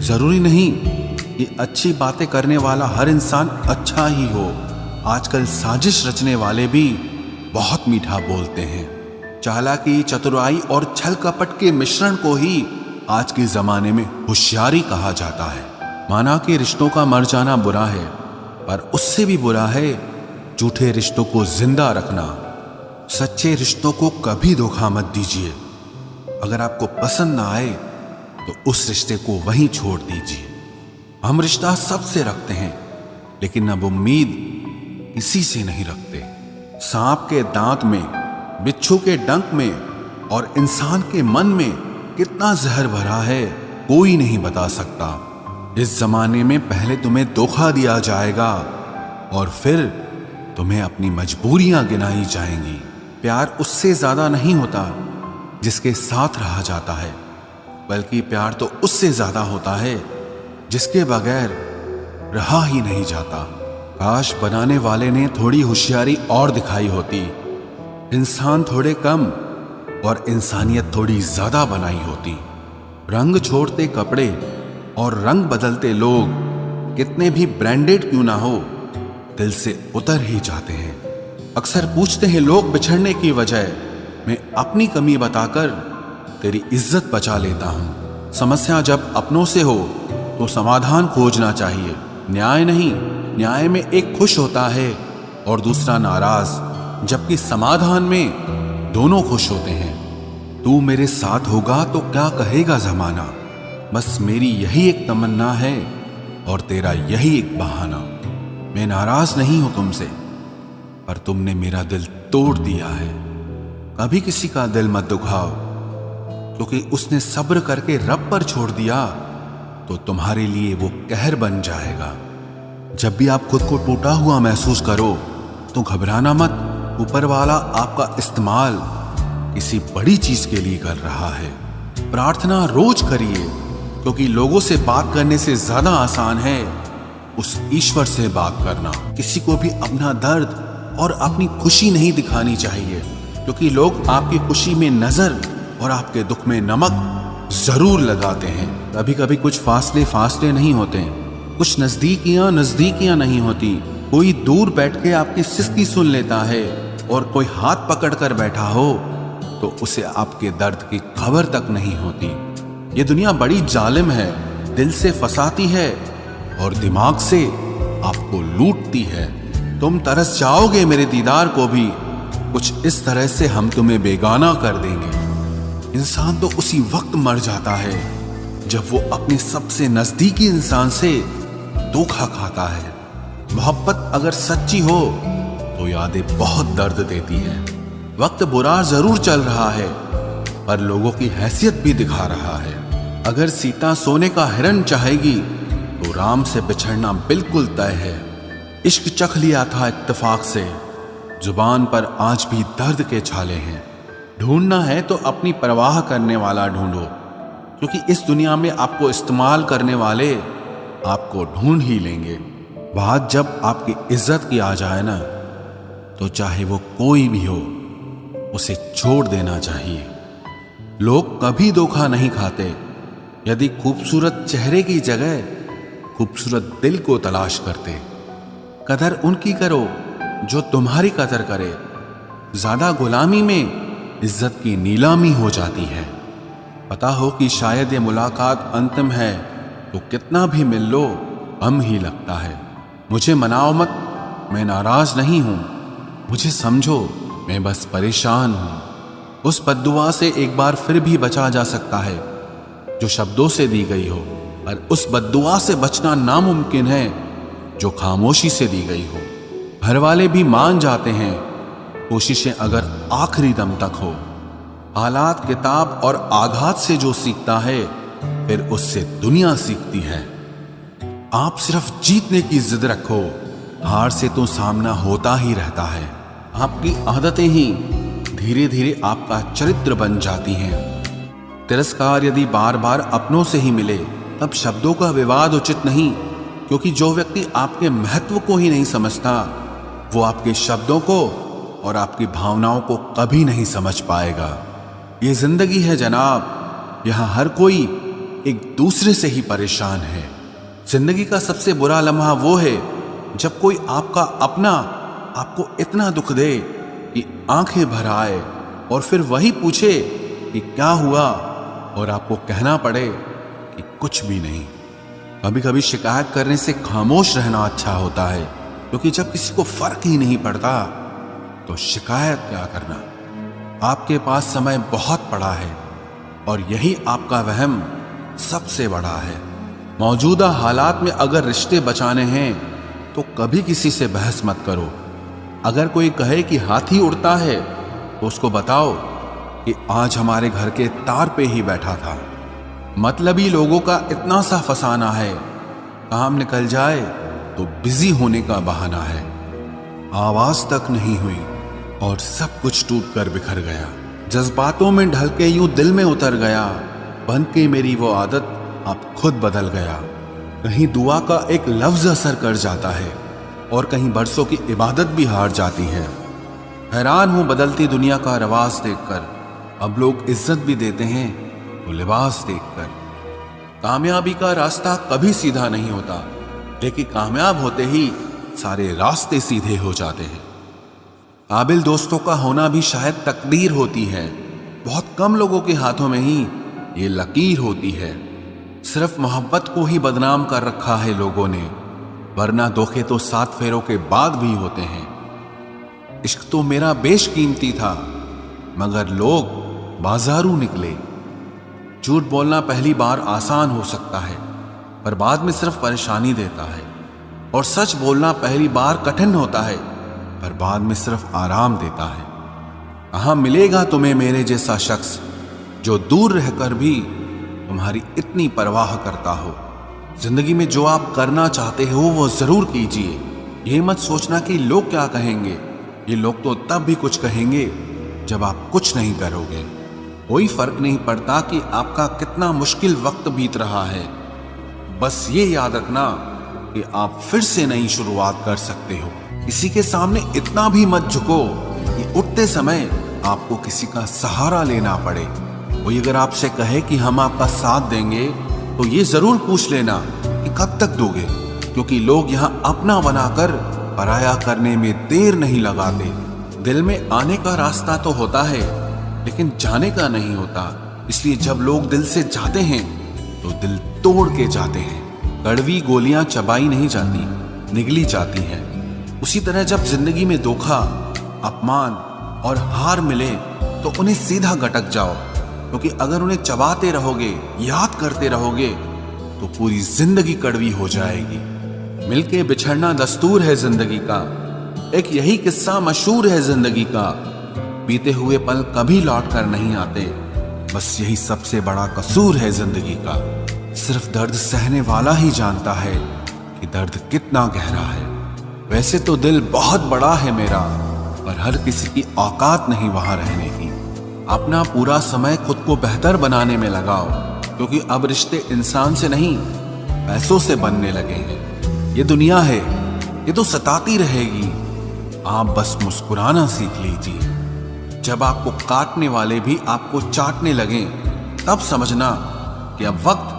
जरूरी नहीं कि अच्छी बातें करने वाला हर इंसान अच्छा ही हो। आजकल साजिश रचने वाले भी बहुत मीठा बोलते हैं। चालाकी, चतुराई और छल कपट के मिश्रण को ही आज के जमाने में होशियारी कहा जाता है। माना कि रिश्तों का मर जाना बुरा है, पर उससे भी बुरा है झूठे रिश्तों को जिंदा रखना। सच्चे रिश्तों को कभी धोखा मत दीजिए। अगर आपको पसंद ना आए तो उस रिश्ते को वहीं छोड़ दीजिए। हम रिश्ता सबसे रखते हैं, लेकिन अब उम्मीद किसी से नहीं रखते। सांप के दांत में, बिच्छू के डंक में और इंसान के मन में कितना जहर भरा है कोई नहीं बता सकता। इस जमाने में पहले तुम्हें धोखा दिया जाएगा और फिर तुम्हें अपनी मजबूरियां गिनाई जाएंगी। प्यार उससे ज्यादा नहीं होता जिसके साथ रहा जाता है, बल्कि प्यार तो उससे ज्यादा होता है जिसके बगैर रहा ही नहीं जाता। काश बनाने वाले ने थोड़ी होशियारी और दिखाई होती, इंसान थोड़े कम और इंसानियत थोड़ी ज्यादा बनाई होती। रंग छोड़ते कपड़े और रंग बदलते लोग कितने भी ब्रांडेड क्यों ना हो, दिल से उतर ही जाते हैं। अक्सर पूछते हैं लोग बिछड़ने की वजह, मैं अपनी कमी बताकर तेरी इज्जत बचा लेता हूं। समस्या जब अपनों से हो तो समाधान खोजना चाहिए, न्याय नहीं। न्याय में एक खुश होता है और दूसरा नाराज, जबकि समाधान में दोनों खुश होते हैं। तू मेरे साथ होगा तो क्या कहेगा जमाना, बस मेरी यही एक तमन्ना है और तेरा यही एक बहाना। मैं नाराज नहीं हूं तुमसे, पर तुमने मेरा दिल तोड़ दिया है। कभी किसी का दिल मत दुखाओ, क्योंकि उसने सब्र करके रब पर छोड़ दिया तो तुम्हारे लिए वो कहर बन जाएगा। जब भी आप खुद को टूटा हुआ महसूस करो तो घबराना मत। ऊपर वाला आपका इस्तेमाल किसी बड़ी चीज के लिए कर रहा है। प्रार्थना रोज करिए, क्योंकि लोगों से बात करने से ज्यादा आसान है उस ईश्वर से बात करना। किसी को भी अपना दर्द और अपनी खुशी नहीं दिखानी चाहिए, क्योंकि लोग आपकी खुशी में नजर और आपके दुख में नमक जरूर लगाते हैं। कभी कभी कुछ फासले नहीं होते, कुछ नजदीकियां नहीं होती। कोई दूर बैठ के आपकी सिसकी सुन लेता है और कोई हाथ पकड़ कर बैठा हो तो उसे आपके दर्द की खबर तक नहीं होती। ये दुनिया बड़ी जालिम है, दिल से फंसाती है और दिमाग से आपको लूटती है। तुम तरस जाओगे मेरे दीदार को भी, कुछ इस तरह से हम तुम्हें बेगाना कर देंगे। इंसान तो उसी वक्त मर जाता है जब वो अपने सबसे नजदीकी इंसान से धोखा खाता है। मोहब्बत अगर सच्ची हो तो यादें बहुत दर्द देती हैं। वक्त बुरा जरूर चल रहा है, पर लोगों की हैसियत भी दिखा रहा है। अगर सीता सोने का हिरण चाहेगी तो राम से बिछड़ना बिल्कुल तय है। इश्क चख लिया था इत्तेफाक से, जुबान पर आज भी दर्द के छाले हैं। ढूंढना है तो अपनी परवाह करने वाला ढूंढो, क्योंकि इस दुनिया में आपको इस्तेमाल करने वाले आपको ढूंढ ही लेंगे। बात जब आपकी इज्जत की आ जाए ना, तो चाहे वो कोई भी हो, उसे छोड़ देना चाहिए। लोग कभी धोखा नहीं खाते। यदि खूबसूरत चेहरे की जगह खूबसूरत दिल को तलाश करते। कदर उनकी करो जो तुम्हारी कदर करे। ज्यादा गुलामी में इज्जत की नीलामी हो जाती है। पता हो कि शायद ये मुलाकात अंतिम है, तो कितना भी मिल लो गम ही लगता है। मुझे मनाओ मत, मैं नाराज नहीं हूं। मुझे समझो, मैं बस परेशान हूं। उस बद्दुआ से एक बार फिर भी बचा जा सकता है जो शब्दों से दी गई हो, पर उस बद्दुआ से बचना नामुमकिन है जो खामोशी से दी गई हो। घर वाले भी मान जाते हैं, कोशिशें अगर आखिरी दम तक हो। हालात, किताब और आघात से जो सीखता है, फिर उससे दुनिया सीखती है। आप सिर्फ जीतने की जिद रखो, हार से तो सामना होता ही रहता है। आपकी आदतें ही धीरे धीरे आपका चरित्र बन जाती हैं। तिरस्कार यदि बार बार अपनों से ही मिले, तब शब्दों का विवाद उचित नहीं, क्योंकि जो व्यक्ति आपके महत्व को ही नहीं समझता, वो आपके शब्दों को और आपकी भावनाओं को कभी नहीं समझ पाएगा। ये जिंदगी है जनाब, यहाँ हर कोई एक दूसरे से ही परेशान हैं। जिंदगी का सबसे बुरा लम्हा वो है जब कोई आपका अपना आपको इतना दुख दे कि आंखें भर आए और फिर वही पूछे कि क्या हुआ और आपको कहना पड़े कि कुछ भी नहीं। कभी कभी शिकायत करने से खामोश रहना अच्छा होता है, क्योंकि जब किसी को फर्क ही नहीं पड़ता तो शिकायत क्या करना। आपके पास समय बहुत पड़ा है और यही आपका वहम सबसे बड़ा है। मौजूदा हालात में अगर रिश्ते बचाने हैं तो कभी किसी से बहस मत करो। अगर कोई कहे कि हाथी उड़ता है तो उसको बताओ कि आज हमारे घर के तार पे ही बैठा था। मतलबी लोगों का इतना सा फसाना है, काम निकल जाए तो बिजी होने का बहाना है। आवाज तक नहीं हुई और सब कुछ टूट कर बिखर गया। जज्बातों में ढल के यूं दिल में उतर गया, बन के मेरी वो आदत अब खुद बदल गया। कहीं दुआ का एक लफ्ज असर कर जाता है और कहीं बरसों की इबादत भी हार जाती है। हैरान हूं बदलती दुनिया का रवाज देखकर, अब लोग इज्जत भी देते हैं तो लिबास देखकर। कामयाबी का रास्ता कभी सीधा नहीं होता, लेकिन कामयाब होते ही सारे रास्ते सीधे हो जाते हैं। काबिल दोस्तों का होना भी शायद तकदीर होती है। बहुत कम लोगों के हाथों में ही ये लकीर होती है। सिर्फ मोहब्बत को ही बदनाम कर रखा है लोगों ने, वरना धोखे तो 7 फेरों के बाद भी होते हैं। इश्क तो मेरा बेशकीमती था, मगर लोग बाजारू निकले। झूठ बोलना पहली बार आसान हो सकता है, पर बाद में सिर्फ परेशानी देता है। और सच बोलना पहली बार कठिन होता है, पर बाद में सिर्फ आराम देता है। कहाँ मिलेगा तुम्हें मेरे जैसा शख्स जो दूर रहकर भी तुम्हारी इतनी परवाह करता हो। जिंदगी में जो आप करना चाहते हो वो जरूर कीजिए। ये मत सोचना कि लोग क्या कहेंगे। ये लोग तो तब भी कुछ कहेंगे जब आप कुछ नहीं करोगे। कोई फर्क नहीं पड़ता कि आपका कितना मुश्किल वक्त बीत रहा है। बस ये याद रखना कि आप फिर से नई शुरुआत कर सकते हो। किसी के सामने इतना भी मत झुको कि उठते समय आपको किसी का सहारा लेना पड़े। कोई अगर आपसे कहे कि हम आपका साथ देंगे तो ये जरूर पूछ लेना कि कब तक दोगे, क्योंकि लोग यहाँ अपना बनाकर पराया करने में देर नहीं लगाते। दिल में आने का रास्ता तो होता है, लेकिन जाने का नहीं होता। इसलिए जब लोग दिल से जाते हैं तो दिल तोड़ के जाते हैं। कड़वी गोलियां चबाई नहीं जाती, निगली जाती हैं। उसी तरह जब जिंदगी में धोखा, अपमान और हार मिले तो उन्हें सीधा गटक जाओ, क्योंकि अगर उन्हें चबाते रहोगे, याद करते रहोगे तो पूरी जिंदगी कड़वी हो जाएगी। मिलके बिछड़ना दस्तूर है जिंदगी का, एक यही किस्सा मशहूर है जिंदगी का। बीते हुए पल कभी लौट कर नहीं आते, बस यही सबसे बड़ा कसूर है जिंदगी का। सिर्फ दर्द सहने वाला ही जानता है कि दर्द कितना गहरा है। वैसे तो दिल बहुत बड़ा है मेरा, पर हर किसी की औकात नहीं वहां रहने की। अपना पूरा समय खुद को बेहतर बनाने में लगाओ, क्योंकि अब रिश्ते इंसान से नहीं पैसों से बनने लगे हैं। ये दुनिया है, ये तो सताती रहेगी। आप बस मुस्कुराना सीख लीजिए। जब आपको काटने वाले भी आपको चाटने लगे, तब समझना कि अब वक्त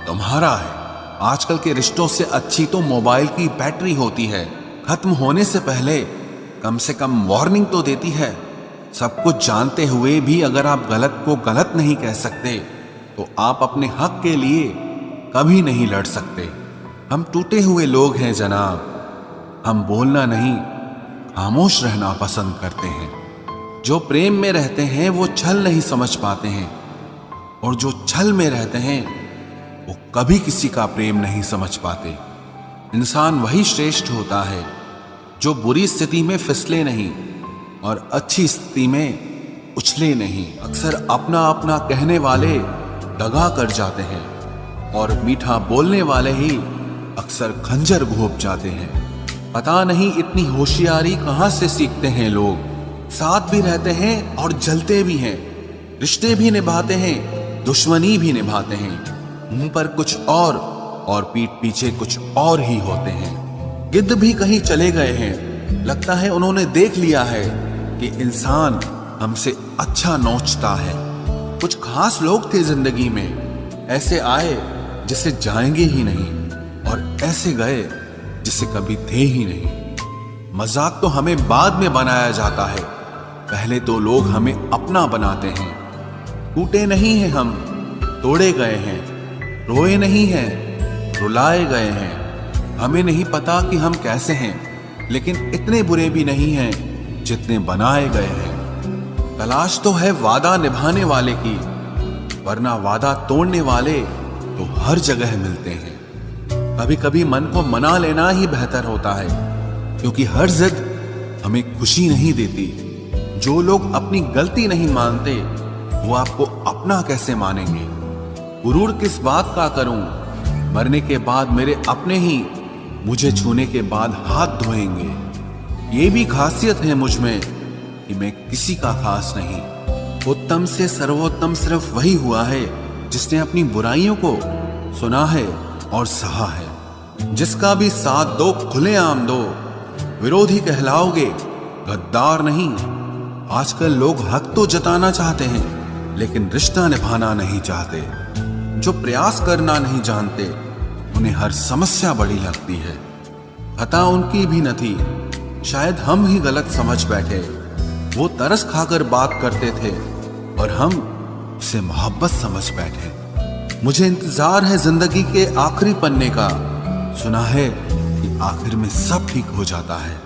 तुम्हारा है। आजकल के रिश्तों से अच्छी तो मोबाइल की बैटरी होती है, खत्म होने से पहले कम से कम वार्निंग तो देती है। सब कुछ जानते हुए भी अगर आप गलत को गलत नहीं कह सकते तो आप अपने हक के लिए कभी नहीं लड़ सकते। हम टूटे हुए लोग हैं जनाब, हम बोलना नहीं खामोश रहना पसंद करते हैं। जो प्रेम में रहते हैं वो छल नहीं समझ पाते हैं, और जो छल में रहते हैं वो कभी किसी का प्रेम नहीं समझ पाते। इंसान वही श्रेष्ठ होता है जो बुरी स्थिति में फिसले नहीं और अच्छी स्थिति में उछले नहीं। अक्सर अपना अपना कहने वाले दगा कर जाते हैं, और मीठा बोलने वाले ही अक्सर खंजर घोंप जाते हैं। पता नहीं इतनी होशियारी कहाँ से सीखते हैं लोग। साथ भी रहते हैं और जलते भी हैं, रिश्ते भी निभाते हैं, दुश्मनी भी निभाते हैं। मुंह पर कुछ और पीठ पीछे कुछ और ही होते हैं। गिद्ध भी कहीं चले गए हैं, लगता है उन्होंने देख लिया है कि इंसान हमसे अच्छा नोचता है। कुछ खास लोग थे जिंदगी में, ऐसे आए जिसे जाएंगे ही नहीं, और ऐसे गए जिसे कभी थे ही नहीं। मजाक तो हमें बाद में बनाया जाता है, पहले तो लोग हमें अपना बनाते हैं। टूटे नहीं हैं हम, तोड़े गए हैं। रोए नहीं हैं, रुलाए गए हैं। हमें नहीं पता कि हम कैसे हैं, लेकिन इतने बुरे भी नहीं हैं जितने बनाए गए हैं। तलाश तो है वादा निभाने वाले की, वरना वादा तोड़ने वाले तो हर जगह मिलते हैं। कभी कभी मन को मना लेना ही बेहतर होता है, क्योंकि हर जिद हमें खुशी नहीं देती। जो लोग अपनी गलती नहीं मानते, वो आपको अपना कैसे मानेंगे? गुरूर किस बात का करूं? मरने के बाद मेरे अपने ही मुझे छूने के बाद हाथ धोएंगे। ये भी खासियत है मुझ में कि मैं किसी का खास नहीं। उत्तम से सर्वोत्तम सिर्फ वही हुआ है जिसने अपनी बुराइयों को सुना है और सहा है। जिसका भी साथ दो खुलेआम दो, विरोधी कहलाओगे, गद्दार नहीं। आजकल लोग हक तो जताना चाहते हैं, लेकिन रिश्ता निभाना नहीं चाहते। जो प्रयास करना नहीं जानते, उन्हें हर समस्या बड़ी लगती है। खता उनकी भी न थी, शायद हम ही गलत समझ बैठे। वो तरस खाकर बात करते थे और हम उसे मोहब्बत समझ बैठे। मुझे इंतजार है जिंदगी के आखिरी पन्ने का। सुना है कि आखिर में सब ठीक हो जाता है।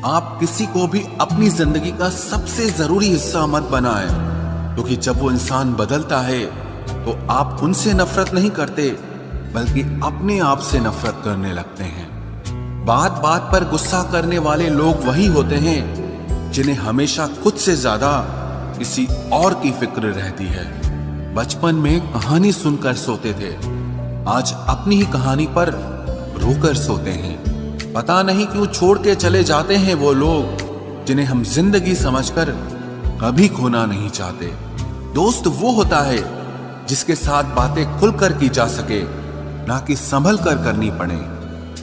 आप किसी को भी अपनी जिंदगी का सबसे जरूरी हिस्सा मत बनाएं, क्योंकि जब वो इंसान बदलता है तो आप उनसे नफरत नहीं करते, बल्कि अपने आप से नफरत करने लगते हैं। बात बात पर गुस्सा करने वाले लोग वही होते हैं जिन्हें हमेशा खुद से ज्यादा किसी और की फिक्र रहती है। बचपन में कहानी सुनकर सोते थे, आज अपनी ही कहानी पर रोकर सोते हैं। पता नहीं क्यों छोड़ के चले जाते हैं वो लोग जिन्हें हम जिंदगी समझकर कभी खोना नहीं चाहते। दोस्त वो होता है जिसके साथ बातें खुलकर की जा सके, ना कि संभल कर करनी पड़े।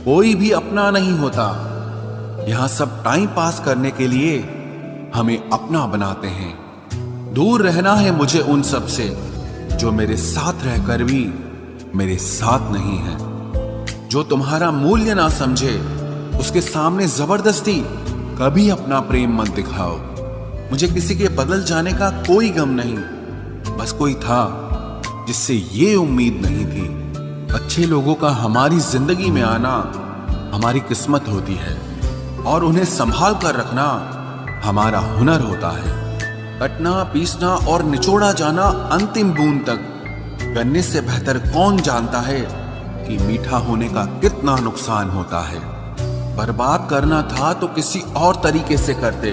कोई भी अपना नहीं होता। यहां सब टाइम पास करने के लिए हमें अपना बनाते हैं। दूर रहना है मुझे उन सब से जो मेरे साथ रहकर भी मेरे साथ नहीं है। जो तुम्हारा मूल्य ना समझे, उसके सामने जबरदस्ती कभी अपना प्रेम मत दिखाओ। मुझे किसी के बदल जाने का कोई गम नहीं, बस कोई था जिससे ये उम्मीद नहीं थी। अच्छे लोगों का हमारी जिंदगी में आना हमारी किस्मत होती है, और उन्हें संभाल कर रखना हमारा हुनर होता है। कटना, पीसना और निचोड़ा जाना अंतिम बूंद तक करने से बेहतर कौन जानता है कि मीठा होने का कितना नुकसान होता है। बर्बाद करना था तो किसी और तरीके से करते।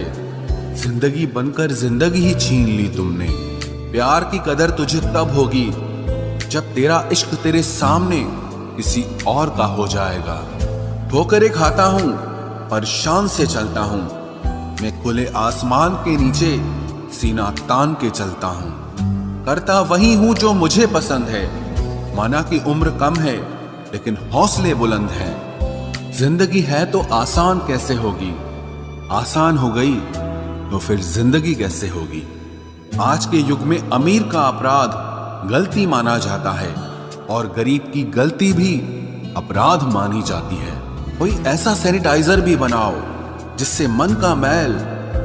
जिंदगी बनकर जिंदगी ही छीन ली तुमने। प्यार की कदर तुझे तब होगी जब तेरा इश्क तेरे सामने किसी और का हो जाएगा। ठोकरें खाता हूं पर शान से चलता हूं। मैं खुले आसमान के नीचे सीना तान के चलता हूं। करता वही हूं जो मुझे पसंद है। माना कि उम्र कम है, लेकिन हौसले बुलंद हैं। जिंदगी है तो आसान कैसे होगी? आसान हो गई तो फिर जिंदगी कैसे होगी? आज के युग में अमीर का अपराध गलती माना जाता है, और गरीब की गलती भी अपराध मानी जाती है। कोई ऐसा सैनिटाइजर भी बनाओ जिससे मन का मैल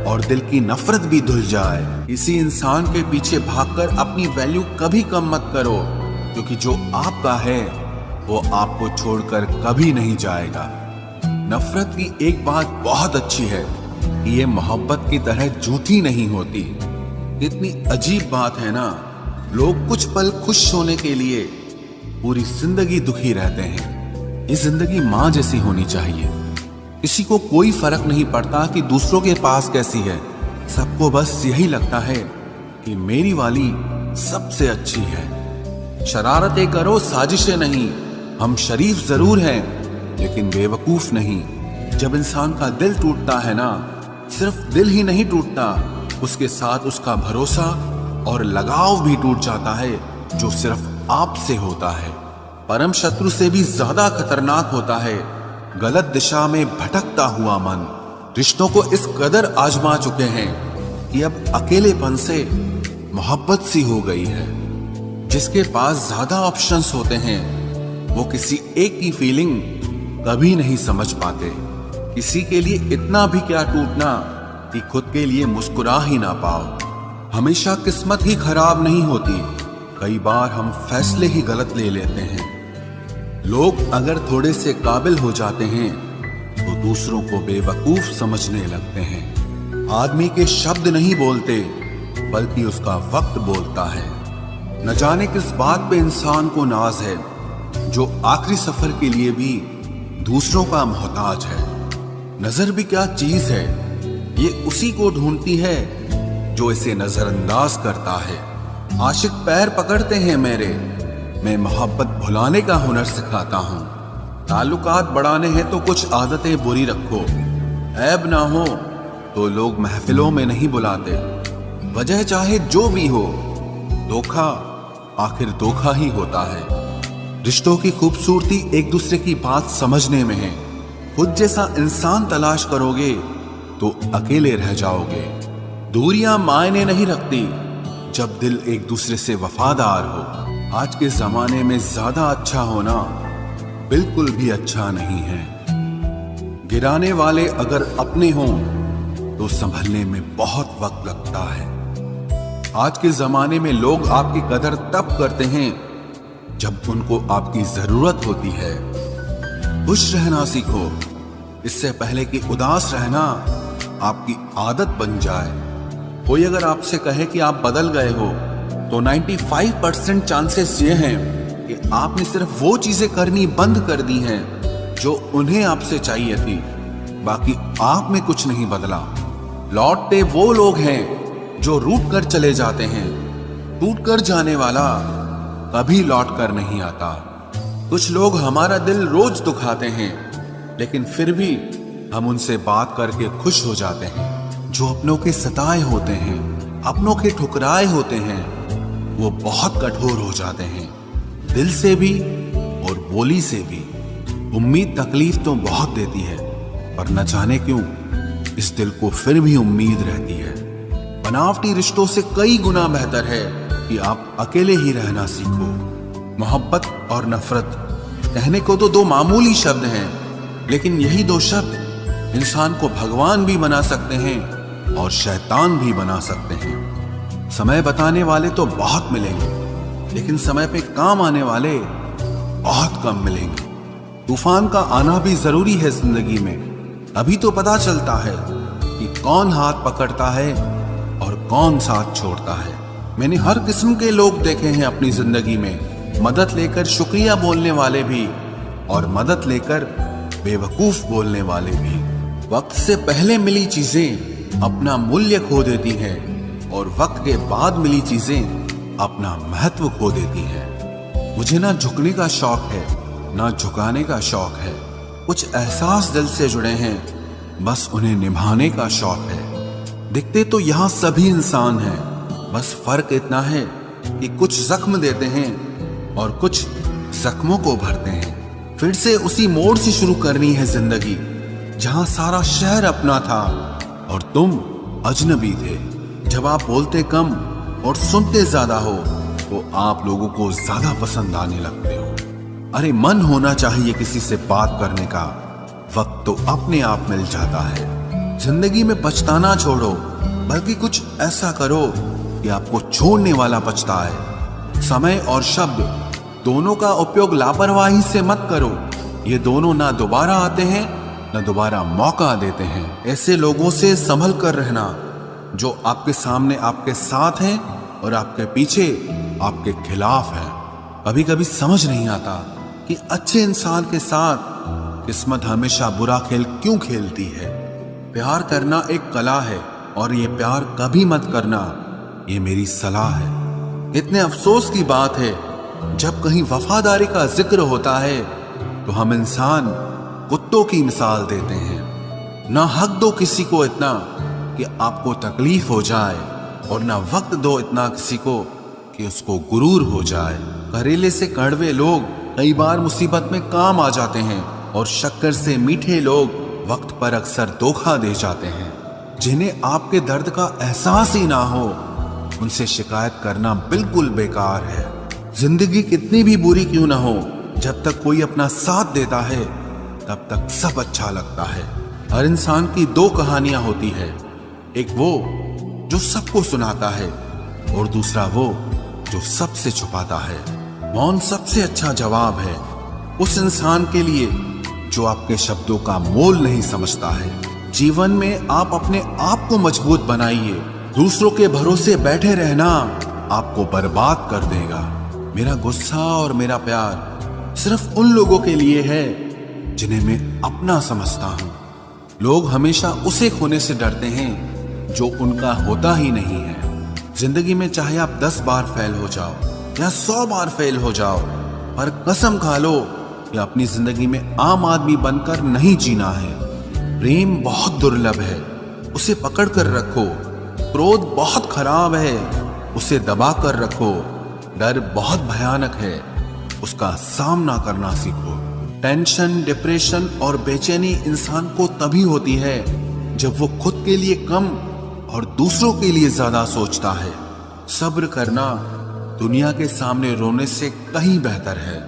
और दिल की नफरत भी धुल जाए। किसी इंसान के पीछे भागकर अपनी वैल्यू कभी कम मत करो, क्योंकि जो आपका है वो आपको छोड़कर कभी नहीं जाएगा। नफरत की एक बात बहुत अच्छी है कि ये मोहब्बत की तरह झूठी नहीं होती। कितनी अजीब बात है ना, लोग कुछ पल खुश होने के लिए पूरी जिंदगी दुखी रहते हैं। ये जिंदगी माँ जैसी होनी चाहिए। किसी को कोई फर्क नहीं पड़ता कि दूसरों के पास कैसी है। सबको बस यही लगता है कि मेरी वाली सबसे अच्छी है। शरारतें करो, साजिशें नहीं। हम शरीफ जरूर हैं, लेकिन बेवकूफ नहीं। जब इंसान का दिल टूटता है ना, सिर्फ दिल ही नहीं टूटता, उसके साथ उसका भरोसा और लगाव भी टूट जाता है, जो सिर्फ आपसे होता है। परम शत्रु से भी ज्यादा खतरनाक होता है गलत दिशा में भटकता हुआ मन रिश्तों को इस कदर आजमा चुके हैं कि अब अकेलेपन से मोहब्बत सी हो गई है। जिसके पास ज्यादा ऑप्शंस होते हैं वो किसी एक की फीलिंग कभी नहीं समझ पाते। किसी के लिए इतना भी क्या टूटना कि खुद के लिए मुस्कुरा ही ना पाओ। हमेशा किस्मत ही खराब नहीं होती, कई बार हम फैसले ही गलत ले लेते हैं। लोग अगर थोड़े से काबिल हो जाते हैं तो दूसरों को बेवकूफ समझने लगते हैं। आदमी के शब्द नहीं बोलते बल्कि उसका वक्त बोलता है। न जाने किस बात पे इंसान को नाज है जो आखिरी सफर के लिए भी दूसरों का मोहताज है। नजर भी क्या चीज है, ये उसी को ढूंढती है जो इसे नजरअंदाज करता है। आशिक पैर पकड़ते हैं मेरे, मैं मोहब्बत भुलाने का हुनर सिखाता हूँ। ताल्लुकात बढ़ाने हैं तो कुछ आदतें बुरी रखो, ऐब ना हो तो लोग महफिलों में नहीं बुलाते। वजह चाहे जो भी हो, धोखा आखिर धोखा ही होता है। रिश्तों की खूबसूरती एक दूसरे की बात समझने में है। खुद जैसा इंसान तलाश करोगे तो अकेले रह जाओगे। दूरियां मायने नहीं रखती जब दिल एक दूसरे से वफादार हो। आज के जमाने में ज्यादा अच्छा होना बिल्कुल भी अच्छा नहीं है। गिराने वाले अगर अपने हों तो संभलने में बहुत वक्त लगता है। आज के जमाने में लोग आपकी कदर तब करते हैं जब उनको आपकी जरूरत होती है। खुश रहना सीखो, इससे पहले कि उदास रहना आपकी आदत बन जाए। कोई अगर आपसे कहे कि आप बदल गए हो तो 95% चांसेस ये हैं कि आपने सिर्फ वो चीजें करनी बंद कर दी हैं जो उन्हें आपसे चाहिए थी। बाकी आप में कुछ नहीं बदला। लौटते वो लोग हैं जो रूठ कर चले जाते हैं। टूट कर जाने वाला कभी लौट कर नहीं आता। कुछ लोग हमारा दिल रोज दुखाते हैं लेकिन फिर भी हम उनसे बात करके खुश हो जाते हैं। जो अपनों के सताए होते हैं, अपनों के ठुकराए होते हैं, वो बहुत कठोर हो जाते हैं, दिल से भी और बोली से भी। उम्मीद तकलीफ तो बहुत देती है पर न जाने क्यों इस दिल को फिर भी उम्मीद रहती है। बनावटी रिश्तों से कई गुना बेहतर है कि आप अकेले ही रहना सीखो। मोहब्बत और नफरत कहने को तो दो मामूली शब्द हैं, लेकिन यही दो शब्द इंसान को भगवान भी बना सकते हैं और शैतान भी बना सकते हैं। समय बताने वाले तो बहुत मिलेंगे, लेकिन समय पे काम आने वाले बहुत कम मिलेंगे। तूफान का आना भी जरूरी है जिंदगी में, अभी तो पता चलता है कि कौन हाथ पकड़ता है और कौन साथ छोड़ता है। मैंने हर किस्म के लोग देखे हैं अपनी जिंदगी में, मदद लेकर शुक्रिया बोलने वाले भी और मदद लेकर बेवकूफ बोलने वाले भी। वक्त से पहले मिली चीजें अपना मूल्य खो देती हैं और वक्त के बाद मिली चीजें अपना महत्व खो देती हैं। मुझे ना झुकने का शौक है ना झुकाने का शौक है। कुछ एहसास दिल से जुड़े हैं, बस उन्हें निभाने का शौक है। दिखते तो यहाँ सभी इंसान हैं, बस फर्क इतना है कि कुछ जख्म देते हैं और कुछ जख्मों को भरते हैं। फिर से उसी मोड़ से शुरू करनी है जिंदगी जहां सारा शहर अपना था और तुम अजनबी थे। जब आप बोलते कम और सुनते ज्यादा हो तो आप लोगों को ज्यादा पसंद आने लगते हो। अरे मन होना चाहिए किसी से बात करने का, वक्त तो अपने आप मिल जाता है। जिंदगी में पछताना छोड़ो, बल्कि कुछ ऐसा करो कि आपको छोड़ने वाला पछताए। समय और शब्द दोनों का उपयोग लापरवाही से मत करो, ये दोनों ना दोबारा आते हैं ना दोबारा मौका देते हैं। ऐसे लोगों से संभल कर रहना जो आपके सामने आपके साथ हैं और आपके पीछे आपके खिलाफ हैं। कभी कभी समझ नहीं आता कि अच्छे इंसान के साथ किस्मत हमेशा बुरा खेल क्यों खेलती है। प्यार करना एक कला है और ये प्यार कभी मत करना, ये मेरी सलाह है। इतने अफसोस की बात है जब कहीं वफादारी का जिक्र होता है तो हम इंसान कुत्तों की मिसाल देते हैं। ना हक दो किसी को इतना कि आपको तकलीफ हो जाए और ना वक्त दो इतना किसी को कि उसको गुरूर हो जाए। करेले से कड़वे लोग कई बार मुसीबत में काम आ जाते हैं, और शक्कर से मीठे लोग वक्त पर अक्सर धोखा दे जाते हैं। जिन्हें आपके दर्द का एहसास ही ना हो, उनसे शिकायत करना बिल्कुल बेकार है। जिंदगी कितनी भी बुरी क्यों ना हो, जब तक कोई अपना साथ देता है तब तक सब अच्छा लगता है। हर इंसान की दो कहानियां होती है, एक वो जो सबको सुनाता है और दूसरा वो जो सबसे छुपाता है। मौन सबसे अच्छा जवाब है उस इंसान के लिए जो आपके शब्दों का मोल नहीं समझता है। जीवन में आप अपने आप को मजबूत बनाइए। दूसरों के भरोसे बैठे रहना आपको बर्बाद कर देगा। मेरा गुस्सा और मेरा प्यार सिर्फ उन लोगों के लिए है जिन्हें मैं अपना समझता हूं। लोग हमेशा उसे खोने से डरते हैं जो उनका होता ही नहीं है। जिंदगी में चाहे आप 10 बार फेल हो जाओ या 100 बार फेल हो जाओ, पर कसम खा लो कि अपनी जिंदगी में आम आदमी बनकर नहीं जीना है। प्रेम बहुत दुर्लभ है, उसे पकड़ कर रखो। क्रोध बहुत खराब है, उसे दबा कर रखो। डर बहुत भयानक है, उसका सामना करना सीखो। टेंशन, डिप्रेशन और बेचैनी इंसान को तभी होती है जब वो खुद के लिए कम और दूसरों के लिए ज्यादा सोचता है। सब्र करना दुनिया के सामने रोने से कहीं बेहतर है।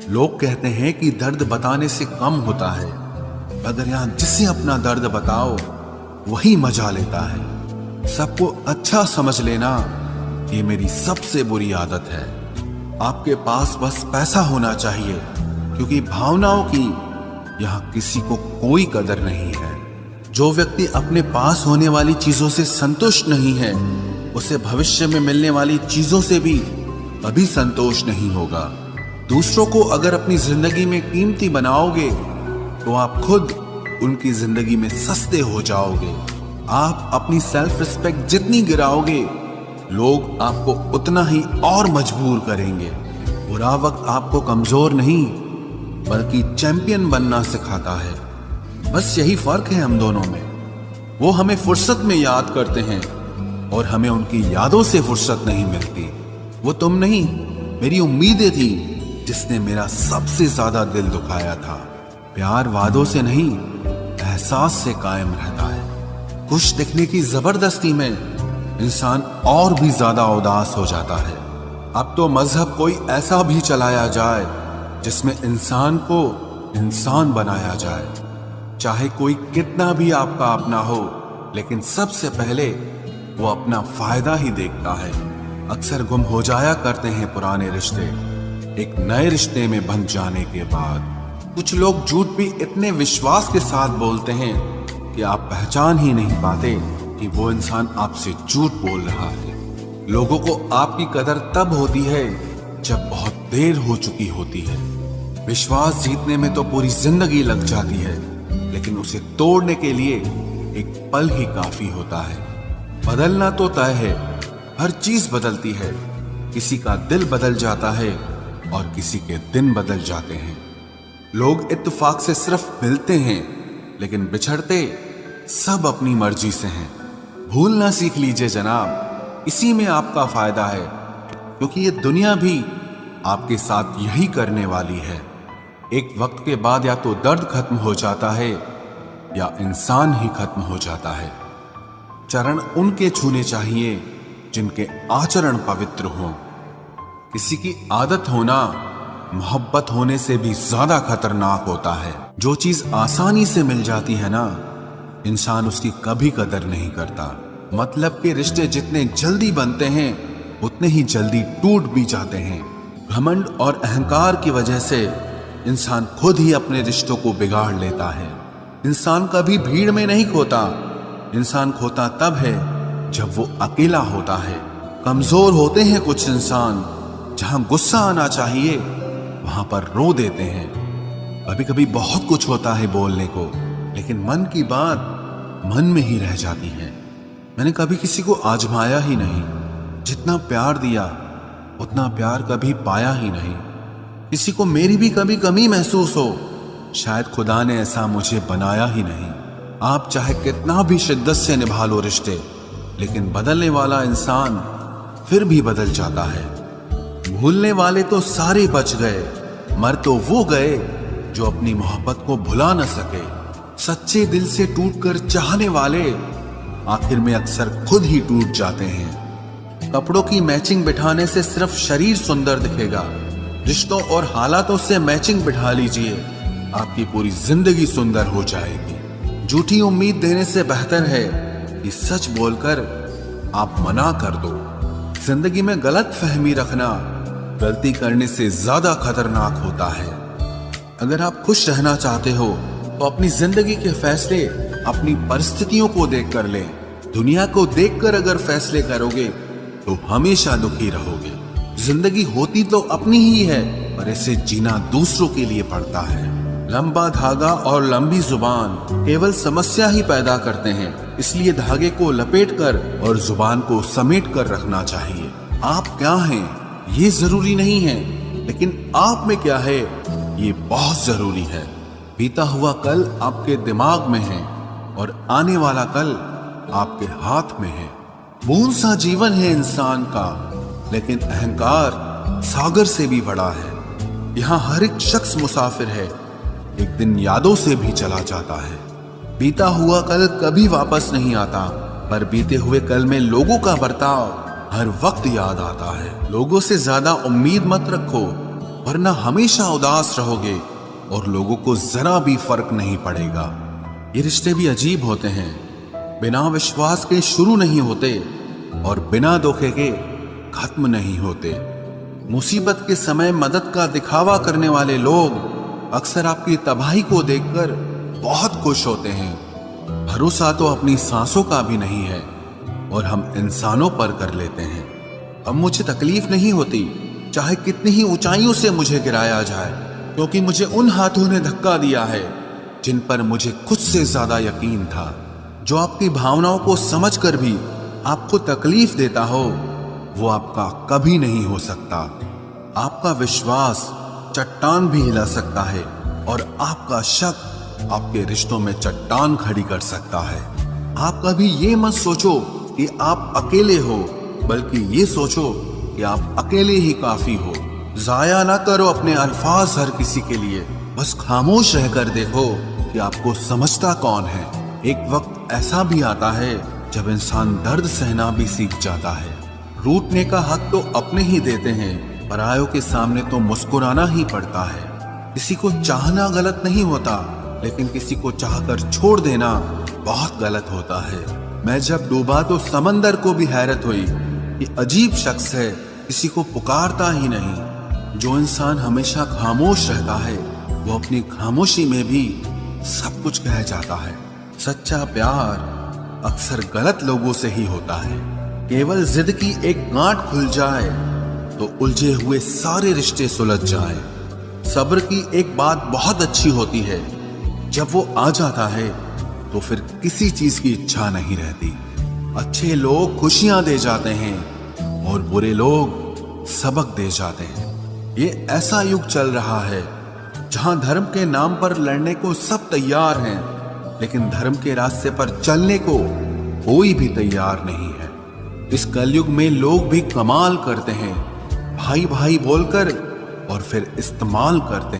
लोग कहते हैं कि दर्द बताने से कम होता है, अगर यहां जिसे अपना दर्द बताओ वही मजा लेता है। सबको अच्छा समझ लेना ये मेरी सबसे बुरी आदत है। आपके पास बस पैसा होना चाहिए, क्योंकि भावनाओं की यहां किसी को कोई कदर नहीं है। जो व्यक्ति अपने पास होने वाली चीजों से संतुष्ट नहीं है, उसे भविष्य में मिलने वाली चीजों से भी कभी संतोष नहीं होगा। दूसरों को अगर अपनी जिंदगी में कीमती बनाओगे तो आप खुद उनकी जिंदगी में सस्ते हो जाओगे। आप अपनी सेल्फ रिस्पेक्ट जितनी गिराओगे, लोग आपको उतना ही और मजबूर करेंगे। बुरा वक्त आपको कमजोर नहीं बल्कि चैंपियन बनना सिखाता है। बस यही फर्क है हम दोनों में। वो हमें फुर्सत में याद करते हैं और हमें उनकी यादों से फुर्सत नहीं मिलती। वो तुम नहीं, मेरी उम्मीदें थी जिसने मेरा सबसे ज्यादा दिल दुखाया था। प्यार वादों से नहीं, एहसास से कायम रहता है। खुश दिखने की जबरदस्ती में इंसान और भी ज्यादा उदास हो जाता है। अब तो मजहब कोई ऐसा भी चलाया जाए जिसमें इंसान को इंसान बनाया जाए। चाहे कोई कितना भी आपका अपना हो, लेकिन सबसे पहले वो अपना फायदा ही देखता है। अक्सर गुम हो जाया करते हैं पुराने रिश्ते एक नए रिश्ते में बंध जाने के बाद। कुछ लोग झूठ भी इतने विश्वास के साथ बोलते हैं कि आप पहचान ही नहीं पाते कि वो इंसान आपसे झूठ बोल रहा है। लोगों को आपकी कदर तब होती है जब बहुत देर हो चुकी होती है। विश्वास जीतने में तो पूरी जिंदगी लग जाती है, लेकिन उसे तोड़ने के लिए एक पल ही काफी होता है। बदलना तो तय है, हर चीज बदलती है। किसी का दिल बदल जाता है और किसी के दिन बदल जाते हैं। लोग इत्तेफाक से सिर्फ मिलते हैं, लेकिन बिछड़ते सब अपनी मर्जी से हैं। भूलना सीख लीजिए जनाब, इसी में आपका फायदा है, क्योंकि ये दुनिया भी आपके साथ यही करने वाली है। एक वक्त के बाद या तो दर्द खत्म हो जाता है या इंसान ही खत्म हो जाता है। चरण उनके छूने चाहिए जिनके आचरण पवित्र हों। किसी की आदत होना मोहब्बत होने से भी ज्यादा खतरनाक होता है। जो चीज आसानी से मिल जाती है ना, इंसान उसकी कभी कदर नहीं करता। मतलब के रिश्ते जितने जल्दी बनते हैं उतने ही जल्दी टूट भी जाते हैं। घमंड और अहंकार की वजह से इंसान खुद ही अपने रिश्तों को बिगाड़ लेता है। इंसान कभी भीड़ में नहीं खोता, इंसान खोता तब है जब वो अकेला होता है। कमजोर होते हैं कुछ इंसान, जहां गुस्सा आना चाहिए वहां पर रो देते हैं। कभी कभी बहुत कुछ होता है बोलने को, लेकिन मन की बात मन में ही रह जाती है। मैंने कभी किसी को आजमाया ही नहीं। जितना प्यार दिया उतना प्यार कभी पाया ही नहीं। किसी को मेरी भी कभी कमी महसूस हो, शायद खुदा ने ऐसा मुझे बनाया ही नहीं। आप चाहे कितना भी शिद्दत से निभा लो रिश्ते, लेकिन बदलने वाला इंसान फिर भी बदल जाता है। भूलने वाले तो सारे बच गए, मर तो वो गए जो अपनी मोहब्बत को भुला न सके। सच्चे दिल से टूटकर चाहने वाले आखिर में अक्सर खुद ही टूट जाते हैं। कपड़ों की मैचिंग बिठाने से सिर्फ शरीर सुंदर दिखेगा, रिश्तों और हालातों से मैचिंग बिठा लीजिए, आपकी पूरी जिंदगी सुंदर हो जाएगी। झूठी उम्मीद देने से बेहतर है कि सच बोलकर आप मना कर दो। जिंदगी में गलत फहमी रखना गलती करने से ज्यादा खतरनाक होता है। अगर आप खुश रहना चाहते हो तो अपनी जिंदगी के फैसले अपनी परिस्थितियों को देखकर लें। दुनिया को देखकर अगर फैसले करोगे तो हमेशा दुखी रहोगे। जिंदगी होती तो अपनी ही है, पर इसे जीना दूसरों के लिए पड़ता है। लंबा धागा और लंबी जुबान केवल समस्या ही पैदा करते हैं, इसलिए धागे को लपेटकर और जुबान को समेट कर रखना चाहिए। आप क्या हैं ये जरूरी नहीं है, लेकिन आप में क्या है ये बहुत जरूरी है। बीता हुआ कल आपके दिमाग में है और आने वाला कल आपके हाथ में है। बूंद सा जीवन है इंसान का, लेकिन अहंकार सागर से भी बड़ा है। यहाँ हर एक शख्स मुसाफिर है, एक दिन यादों से भी चला जाता है। बीता हुआ कल कभी वापस नहीं आता, पर बीते हुए कल में लोगों का बर्ताव हर वक्त याद आता है। लोगों से ज्यादा उम्मीद मत रखो, वरना हमेशा उदास रहोगे और लोगों को जरा भी फर्क नहीं पड़ेगा। ये रिश्ते भी अजीब होते हैं, बिना विश्वास के शुरू नहीं होते और बिना धोखे के खत्म नहीं होते। मुसीबत के समय मदद का दिखावा करने वाले लोग अक्सर आपकी तबाही को देखकर बहुत खुश होते हैं। भरोसा तो अपनी सांसों का भी नहीं है और हम इंसानों पर कर लेते हैं। अब मुझे तकलीफ नहीं होती चाहे कितनी ही ऊंचाइयों से मुझे गिराया जाए, क्योंकि मुझे उन हाथों ने धक्का दिया है जिन पर मुझे खुद से ज्यादा यकीन था। जो आपकी भावनाओं को समझकर भी आपको तकलीफ देता हो, वो आपका कभी नहीं हो सकता। आपका विश्वास चट्टान भी हिला सकता है और आपका शक आपके रिश्तों में चट्टान खड़ी कर सकता है। आप कभी ये मत सोचो कि आप अकेले हो, बल्कि ये सोचो कि आप अकेले ही काफी हो। जाया ना करो अपने अल्फाज हर किसी के लिए, बस खामोश रहकर देखो कि आपको समझता कौन है। एक वक्त ऐसा भी आता है जब इंसान दर्द सहना भी सीख जाता है। रूठने का हक तो अपने ही देते हैं, परायों के सामने तो मुस्कुराना ही पड़ता है। किसी को चाहना गलत नहीं होता, लेकिन किसी को चाहकर छोड़ देना बहुत गलत होता है। मैं जब डूबा तो समंदर को भी हैरत हुई कि अजीब शख्स है, किसी को पुकारता ही नहीं। जो इंसान हमेशा खामोश रहता है, वो अपनी खामोशी में भी सब कुछ कह जाता है। सच्चा प्यार अक्सर गलत लोगों से ही होता है। केवल जिद की एक गांठ खुल जाए तो उलझे हुए सारे रिश्ते सुलझ जाएं। सब्र की एक बात बहुत अच्छी होती है, जब वो आ जाता है तो फिर किसी चीज की इच्छा नहीं रहती। अच्छे लोग खुशियां दे जाते हैं और बुरे लोग सबक दे जाते हैं। ये ऐसा युग चल रहा है जहां धर्म के नाम पर लड़ने को सब तैयार हैं, लेकिन धर्म के रास्ते पर चलने को कोई भी तैयार नहीं है। इस कलयुग में लोग भी कमाल करते हैं, भाई भाई बोलकर और फिर इस्तेमाल करते हैं।